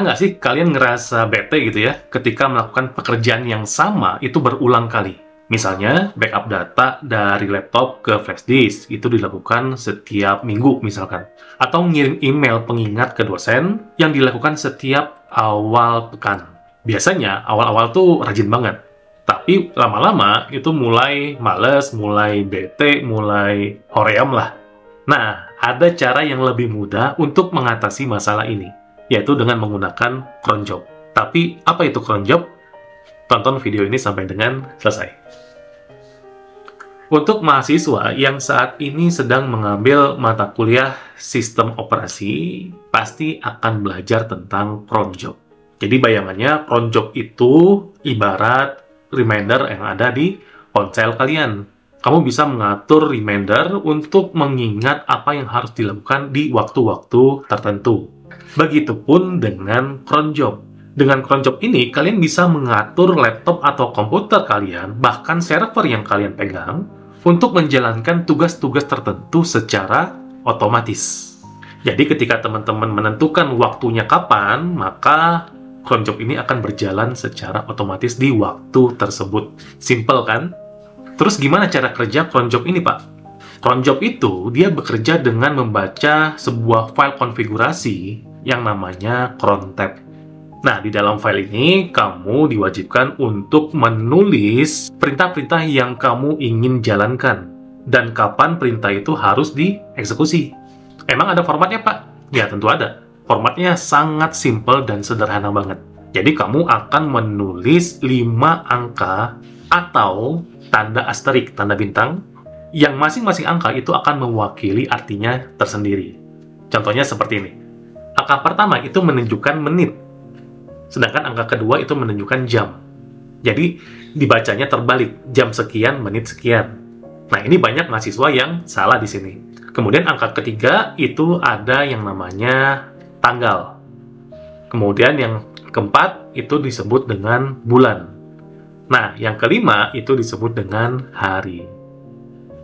nggak sih kalian ngerasa bete gitu ya ketika melakukan pekerjaan yang sama itu berulang kali? Misalnya, backup data dari laptop ke flash disk itu dilakukan setiap minggu misalkan. Atau ngirim email pengingat ke dosen yang dilakukan setiap awal pekan. Biasanya awal-awal tuh rajin banget. Tapi lama-lama itu mulai males, mulai bete, mulai hoream lah. Nah, ada cara yang lebih mudah untuk mengatasi masalah ini, yaitu dengan menggunakan cron job. Tapi, apa itu cron job? Tonton video ini sampai dengan selesai. Untuk mahasiswa yang saat ini sedang mengambil mata kuliah sistem operasi, pasti akan belajar tentang cron job. Jadi bayangannya, cron job itu ibarat reminder yang ada di ponsel kalian. Kamu bisa mengatur reminder untuk mengingat apa yang harus dilakukan di waktu-waktu tertentu. Begitupun dengan cron job. Dengan cron job ini, kalian bisa mengatur laptop atau komputer kalian, bahkan server yang kalian pegang, untuk menjalankan tugas-tugas tertentu secara otomatis. Jadi ketika teman-teman menentukan waktunya kapan, maka cron job ini akan berjalan secara otomatis di waktu tersebut. Simple kan? Terus gimana cara kerja cron job ini, Pak? Cron job itu dia bekerja dengan membaca sebuah file konfigurasi yang namanya cron tab. Nah, di dalam file ini kamu diwajibkan untuk menulis perintah-perintah yang kamu ingin jalankan dan kapan perintah itu harus dieksekusi. Emang ada formatnya, Pak? Ya, tentu ada. Formatnya sangat simple dan sederhana banget. Jadi kamu akan menulis 5 angka atau tanda asterik, tanda bintang, yang masing-masing angka itu akan mewakili artinya tersendiri. Contohnya seperti ini. Angka pertama itu menunjukkan menit, sedangkan angka kedua itu menunjukkan jam. Jadi, dibacanya terbalik, jam sekian, menit sekian. Nah, ini banyak mahasiswa yang salah di sini. Kemudian angka ketiga itu ada yang namanya tanggal. Kemudian yang keempat itu disebut dengan bulan. Nah, yang kelima itu disebut dengan hari.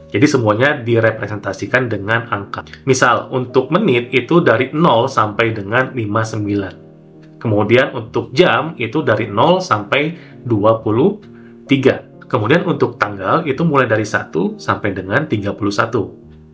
Jadi semuanya direpresentasikan dengan angka. Misal, untuk menit itu dari 0 sampai dengan 59. Kemudian untuk jam itu dari 0 sampai 23. Kemudian untuk tanggal itu mulai dari 1 sampai dengan 31.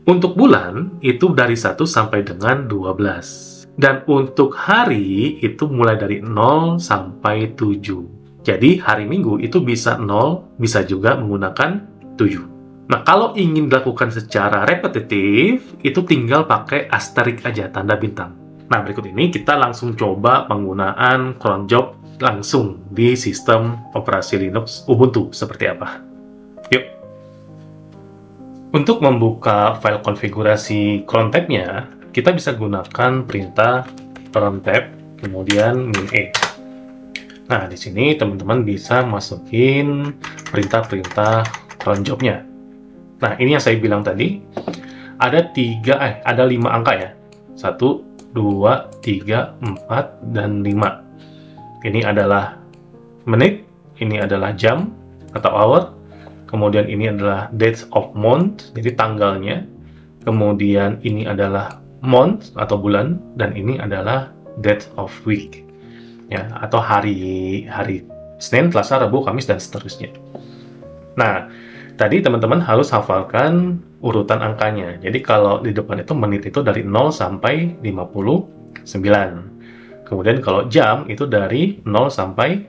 Untuk bulan itu dari 1 sampai dengan 12. Dan untuk hari itu mulai dari 0 sampai 7. Jadi, hari Minggu itu bisa 0, bisa juga menggunakan 7. Nah, kalau ingin dilakukan secara repetitif, itu tinggal pakai asterik aja, tanda bintang. Nah, berikut ini kita langsung coba penggunaan cron job langsung di sistem operasi Linux Ubuntu seperti apa. Yuk! Untuk membuka file konfigurasi cron tab-nya, kita bisa gunakan perintah cron tab, kemudian -e. Nah, di sini teman-teman bisa masukin perintah-perintah cron job-nya. Nah, ini yang saya bilang tadi, ada 5 angka ya. 1, 2, 3, 4, dan 5. Ini adalah menit, ini adalah jam atau hour, kemudian ini adalah date of month, jadi tanggalnya, kemudian ini adalah month atau bulan, dan ini adalah date of week. Ya, atau hari Senin, Selasa, Rabu, Kamis, dan seterusnya. Nah, tadi teman-teman harus hafalkan urutan angkanya. Jadi kalau di depan itu menit itu dari 0 sampai 59. Kemudian kalau jam itu dari 0 sampai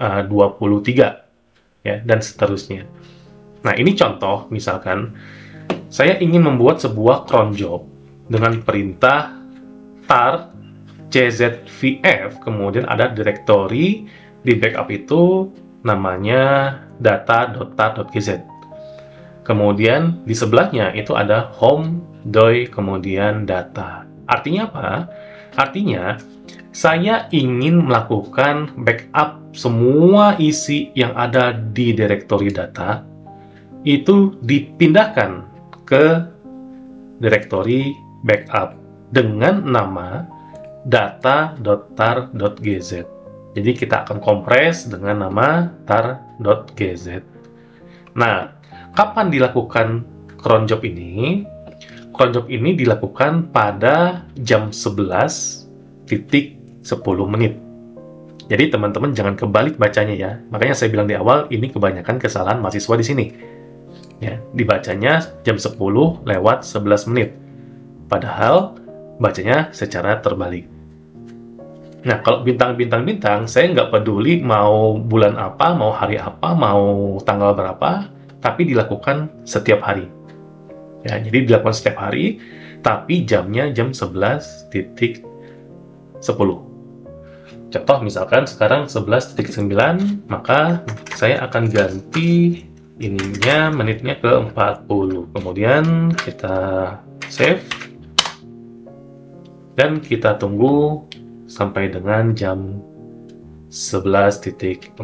23. Ya, dan seterusnya. Nah, ini contoh, misalkan saya ingin membuat sebuah cron job dengan perintah tar czvf, kemudian ada direktori di backup itu namanya data.tar.gz. Kemudian di sebelahnya itu ada home, doi, kemudian data. Artinya apa? Artinya saya ingin melakukan backup semua isi yang ada di direktori data itu dipindahkan ke direktori backup dengan nama data.tar.gz. Jadi kita akan kompres dengan nama tar.gz. Nah, kapan dilakukan cron job ini? Cron job ini dilakukan pada jam 11.00 10 menit. Jadi teman-teman jangan kebalik bacanya ya. Makanya saya bilang di awal, ini kebanyakan kesalahan mahasiswa di sini. Ya, dibacanya jam 10 lewat 11 menit. Padahal bacanya secara terbalik. Nah, kalau bintang-bintang, saya nggak peduli mau bulan apa, mau hari apa, mau tanggal berapa, tapi dilakukan setiap hari. Ya, jadi dilakukan setiap hari, tapi jamnya jam 11.10. Contoh misalkan sekarang 11.9, maka saya akan ganti ininya menitnya ke 40. Kemudian kita save dan kita tunggu sampai dengan jam 11.40.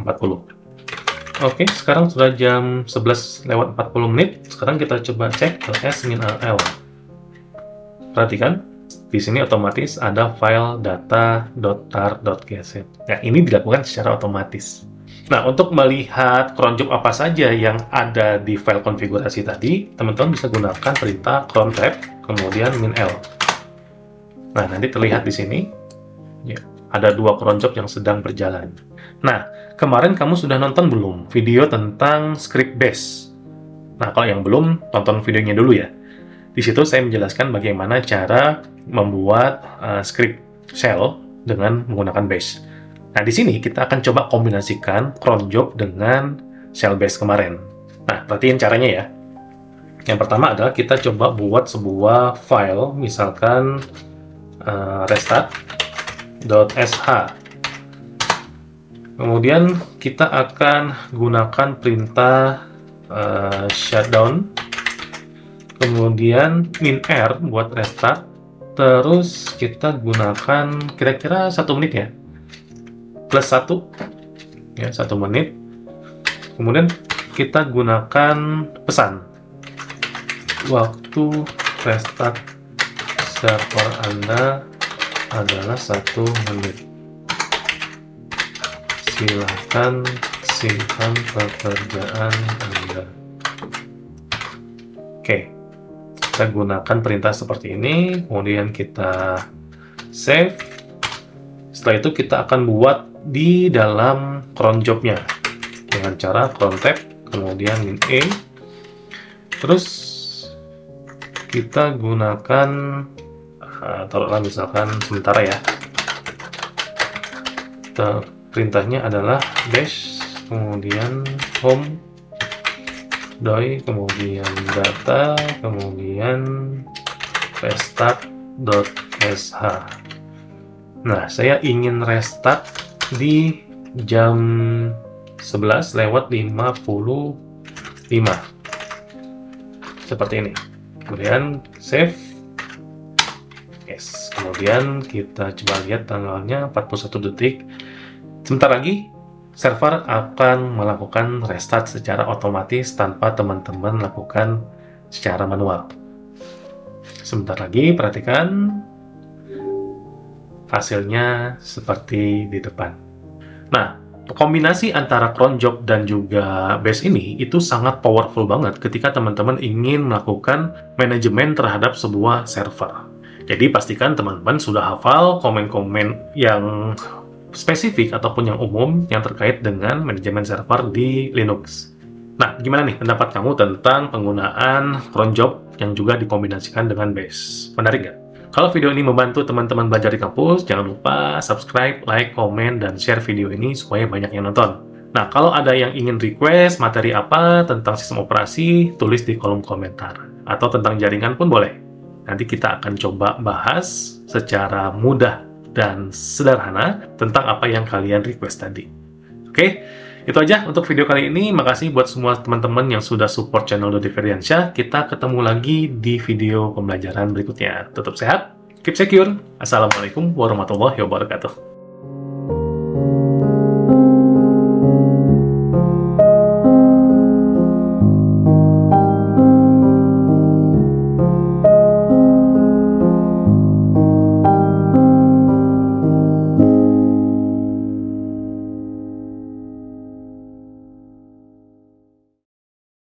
Oke, sekarang sudah jam 11 lewat 40 menit. Sekarang kita coba cek ls-al. Perhatikan, di sini otomatis ada file data.tar.gz. Nah, ini dilakukan secara otomatis. Nah, untuk melihat cron job apa saja yang ada di file konfigurasi tadi, teman-teman bisa gunakan perintah cron tab, kemudian -l. Nah, nanti terlihat di sini, ya, ada 2 cron job yang sedang berjalan. Nah, kemarin kamu sudah nonton belum video tentang script bash? Nah, kalau yang belum, tonton videonya dulu ya. Di situ saya menjelaskan bagaimana cara membuat script shell dengan menggunakan bash. Nah, di sini kita akan coba kombinasikan cron job dengan shell bash kemarin. Nah, perhatiin caranya ya. Yang pertama adalah kita coba buat sebuah file, misalkan restart.sh. Kemudian kita akan gunakan perintah shutdown, kemudian -r buat restart, terus kita gunakan kira-kira 1 menit ya, plus 1 ya, 1 menit. Kemudian kita gunakan pesan waktu restart server Anda adalah 1 menit. Silakan simpan pekerjaan Anda. Oke, kita gunakan perintah seperti ini, kemudian kita save. Setelah itu kita akan buat di dalam cron job-nya dengan cara cron tab, kemudian -e. Terus kita gunakan taruhlah misalkan sementara ya, perintahnya adalah dash, kemudian home doi, kemudian data, kemudian restart.sh. Nah, saya ingin restart di jam 11 lewat 55 seperti ini. Kemudian save. Yes. Kemudian kita coba lihat tanggalnya 41 detik. Sebentar lagi server akan melakukan restart secara otomatis tanpa teman-teman lakukan secara manual. Sebentar lagi, perhatikan hasilnya seperti di depan. Nah, kombinasi antara cron job dan juga bash ini itu sangat powerful banget ketika teman-teman ingin melakukan manajemen terhadap sebuah server. Jadi pastikan teman-teman sudah hafal komen-komen yang spesifik ataupun yang umum yang terkait dengan manajemen server di Linux. Nah, gimana nih pendapat kamu tentang penggunaan cron job yang juga dikombinasikan dengan bash? Menarik nggak? Kalau video ini membantu teman-teman belajar di kampus, jangan lupa subscribe, like, komen, dan share video ini supaya banyak yang nonton. Nah, kalau ada yang ingin request materi apa tentang sistem operasi, tulis di kolom komentar. Atau tentang jaringan pun boleh. Nanti kita akan coba bahas secara mudah dan sederhana tentang apa yang kalian request tadi. Oke, itu aja untuk video kali ini. Makasih buat semua teman-teman yang sudah support channel Dodi Ferdiansyah. Kita ketemu lagi di video pembelajaran berikutnya. Tetap sehat, keep secure. Assalamualaikum warahmatullahi wabarakatuh.